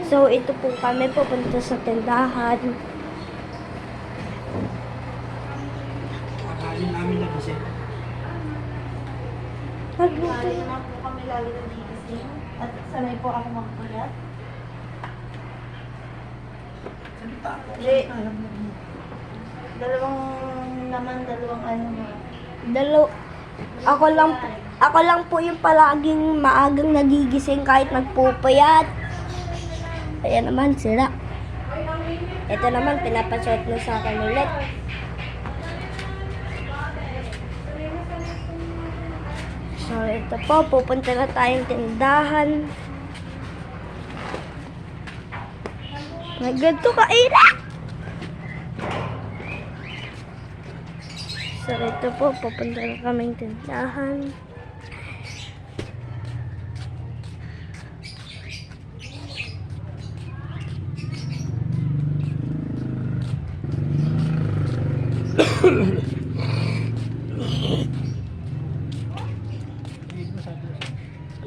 So, ito po kami pupunta sa tindahan. Kakain namin na kasi. Ano Lagi naman po kami lagi nagigising. At sanay po ako magpuyat. Hindi. Dalawang ano. Ako lang po yung palaging maagang nagigising kahit nagpupuyat. Ayan naman, sira. Ito naman, pinapasuot na sa akin ulit. So, ito po, pupunta na tayong tindahan. Nagganto ka, Ira! So, ito po, pupunta na kaming tindahan.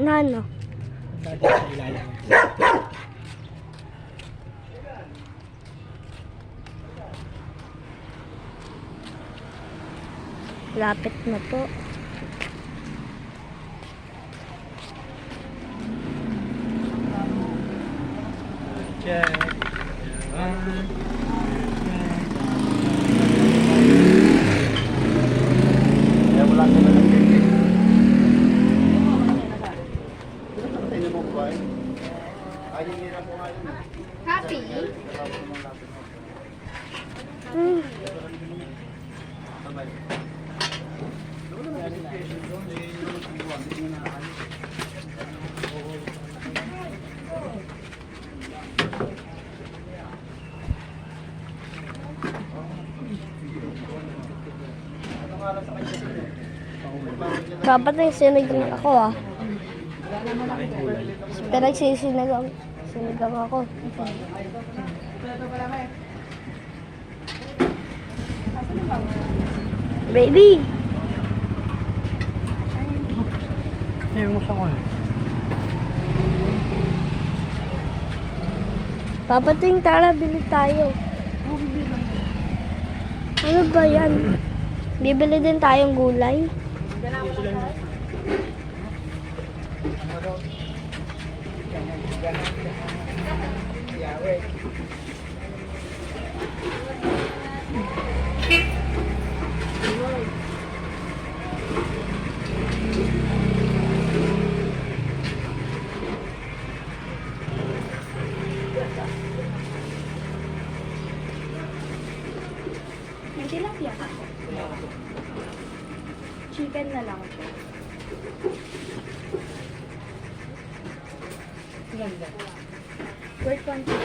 Nano? Dati sa ilalim. Lapit na po. Check. Kaya wala ka na lang. Happy? Hmm. Dapat yung sinigang ako ah. Sinigang ako. Baby! Ayaw mo sa ko. Papating, tara, bili tayo. Ano ba yan? Bibili din tayong gulay. May tilapia ka. Chicken na lang po. Ganda. Wait, quantity.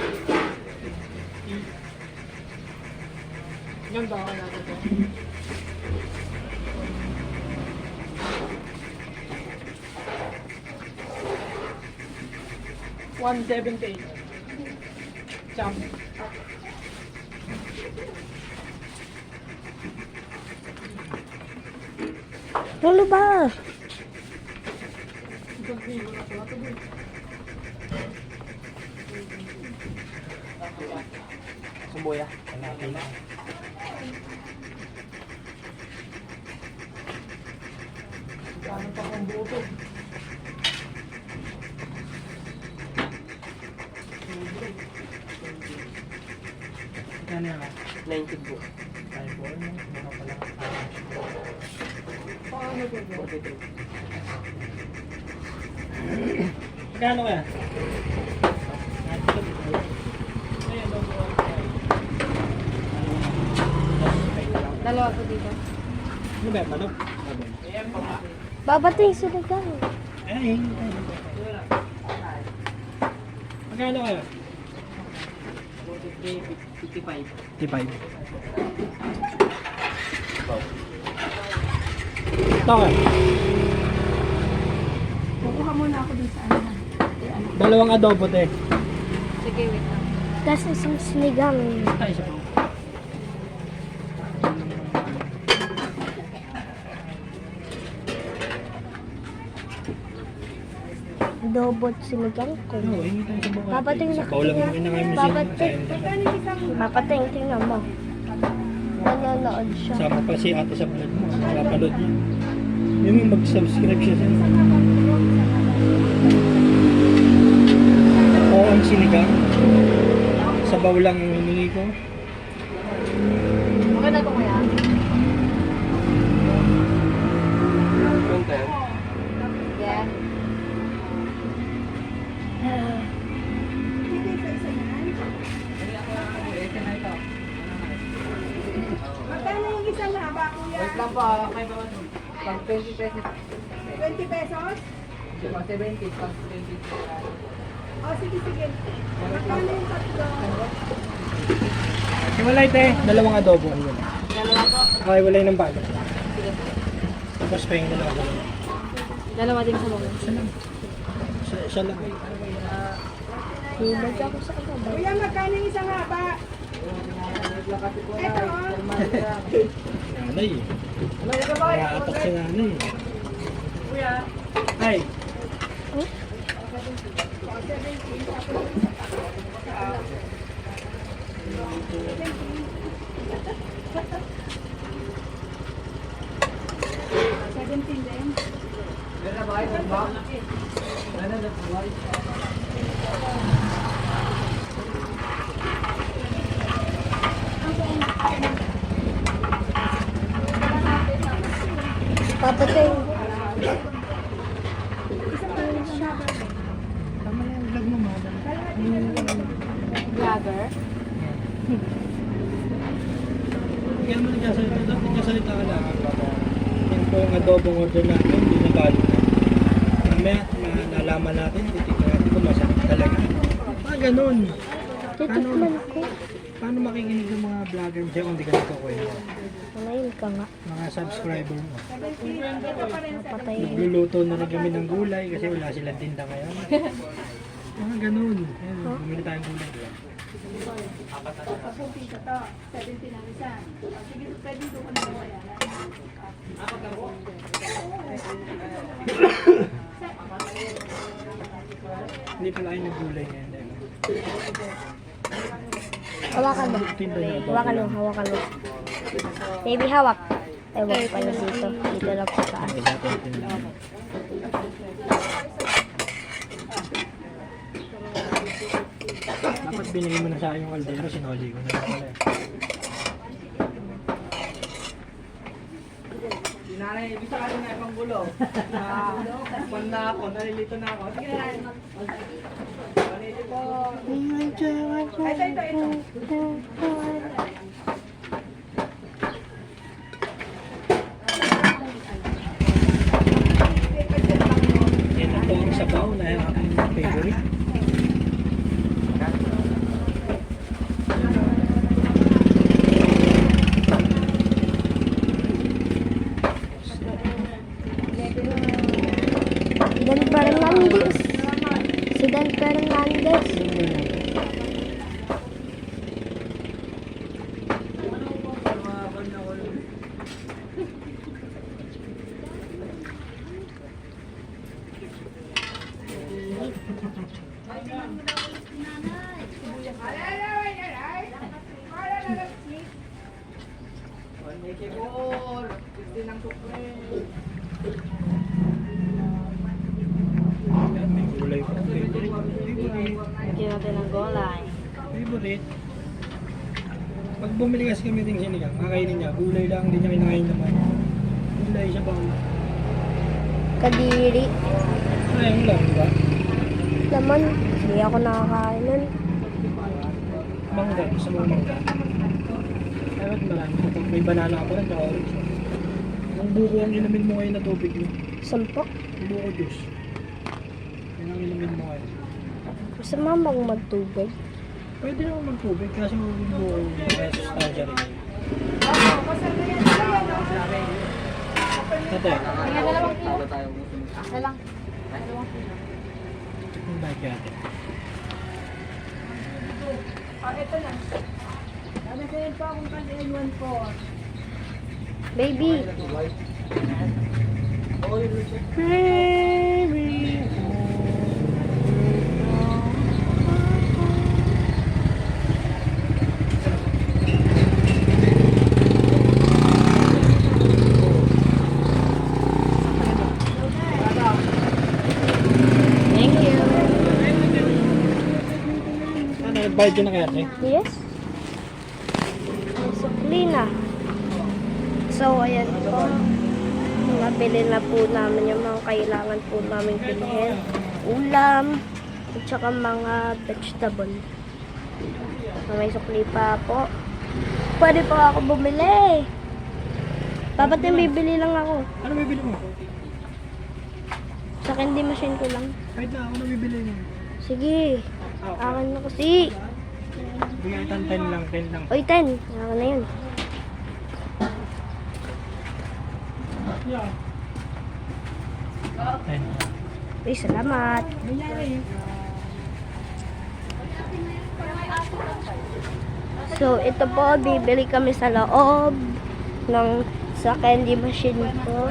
Ganda ka na ito. $178. Jump. Ano ba? Sumbuya. Hanapin na. Paano pa kung buo to? Ano yan? 90 po. Ay po, ano? Mura pala. Paano po? 43. Magkano kaya? Dalawa po dito. Ano ba? Manok? Babating, sinigang. Ay, magkano kaya? 55. 55. Ito ka. Kukuha muna ako dun sa ano. Dalawang adobo, te. Sige, wait lang. Tapos isang sinigang. Ay, isa pa. adobo at sinigang ko. Oo, hingi tayo sa buka. Papating na. Sa paulam mo kinakain mo siya. Papating. Papating, tingnan mo. Nanonood siya. Sama pa si ate sa vlog mo. Napanood niya. Yung mag-subscribe siya sa Oo, ang sinigang. Sabaw lang ang hiningi ko. Maganda ito kuya. Yeah. Magkano yung isang haba, kuya? Wait lang po, may bawas. Pag 20 pesos. 20 pesos? Di ba, 70. Pag 20 pesos. O, sige, sige. Magkano yung tatlo? Hiwalay te, dalawang adobo. Ayun. Dalawa po. Okay, walay ng bago. Tapos pa yung dalawa. Dalawa din sa mga. Siya lang. Hibag ako sa ano. Kuya, magkano yung isang haba? Ito, oh. Nanay eh. Kaya atak si nanay eh. Ay. Meron na ba kayo? Meron ba? Meron na ba? Papating. Tama na yung vlog mo, madam. Vlogger. Kaya mo nagkasalita ka lang. Yung po ang adobong order natin, hindi na balo na. Mamaya, nalaman natin, titignan natin kung masarap talaga. Ganun. Titikman ko. Paano makikinig ng mga vlogger mo kung hindi ka nagkakwento? Ngayon ka nga. Mga subscriber mo. Napatay. Nagluluto na rin kami ng gulay kasi wala silang tinda ngayon. Mga ganun. Ayun, bumili tayong gulay. Ito, 70 lang isa. Sige, pwede doon ko na kuya. Hindi pala kayo naggulay ngayon. Hawakan mo. Tinda na ba? Hawakan mo, hawakan mo. Baby, hawak. Ewan ko pala dito. Dito lang sa taas. Isa po tinda. Dapat binigay mo na sa akin yung kaldero, sinoli ko na lang pala. Nanay, bisa ka na ibang gulo. Pan na ako, nalilito na ako. Sige na. Panili po. Yan na po ang sabaw na aking favorite. Dan Fernandez. Si Dan Fernandez. Paniki po. Gusto ng kupre. Yan, may gulay po. Favorite. Lagyan natin ng gulay. Favorite. Pag bumili kasi kami ng sinigang, kakainin niya. Gulay lang, hindi niya kinakain naman. Gulay siya bang Kadiri. sayang lang, di ba? Naman, hindi ako nakakain nun. Mangga, gusto mo mangga. Dapat marami. Kapag may banana ka pa rin, tsaka orange. Ang buko ang inumin mo ngayon na tubig mo. Sampo. Ang buko juice. Yan ang inumin mo ngayon. Gusto mamang magtubig. Pwede naman magtubig kasi yung buko yung nostalgia rin. Tate, Tingnan dalawang kilo. Isa lang. yung bag yate. Ito na. Ano kayo pa kung kan-N1 po? Baby. Baby. Nagbayad ka na kaya, Ate? Yes. Sukli na. So, ayan po. Nabili na po namin yung mga kailangan po namin bilhin. Ulam, at saka mga vegetable. May sukli pa po. Pwede po ako bumili. Dapat yung bibili lang ako. Ano bibili mo? Sa candy machine ko lang. Kahit na, ano bibili mo? Sige. Akin na kasi. Bigyan kitang 10 lang, 10 lang. Oy, 10. Akin na yun. Yeah. 10. Uy, salamat. So, ito po, bibili kami sa loob ng sa candy machine ko.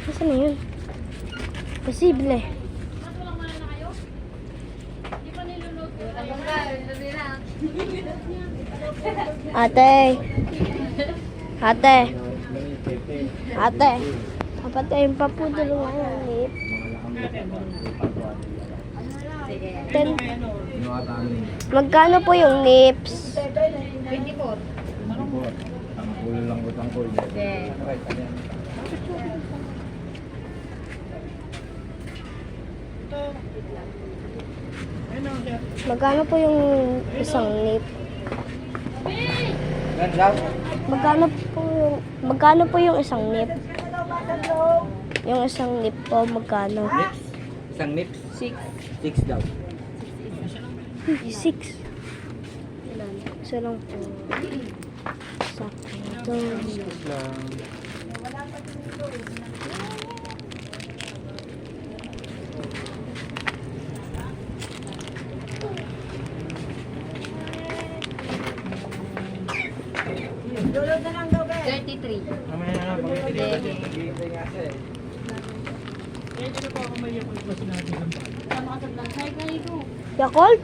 Nasaan na yun? Posible. Ate. Ate. Ate. Papatayin pa po dalawa ng lip. 10. Magkano po yung nips? Magkano po yung isang nip? Magkano po yung isang nip? Yung isang nip po, magkano? Isang nips? 6 daw. 6. Isa lang po. Sakto. Mamaya na lang, pag-ibig nga siya eh. Kaya pa ako may yakult pa sinabi sa Yakult?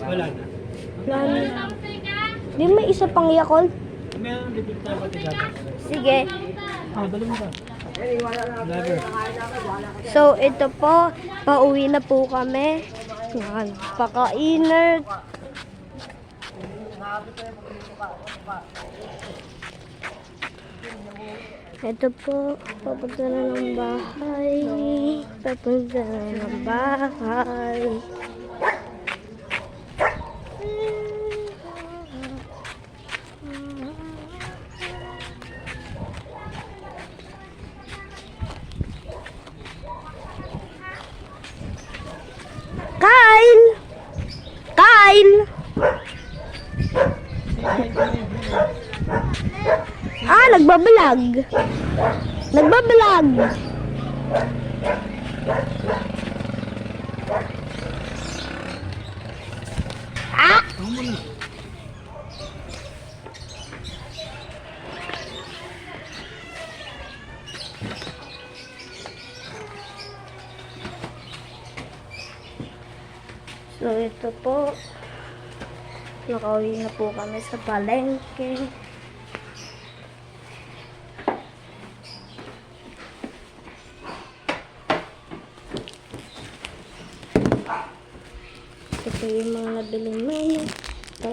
Wala na. Di may isa pang Yakult? Meron repeat tayo pati dati. Sige. Dali mo ba? Never. So, ito po. Pauwi na po kami. Yan. Pakainert. Ito po. Papunta na ng bahay. Papunta na ng bahay. Kyle! Kyle! Nagbablog. Nagbablog. So, ito po. Nakauwi na po kami sa palengke. Ito yung mga nabili namin. Ito.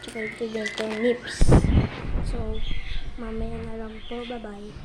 Tsaka ito yung nips. So, mamaya na lang po. Bye-bye.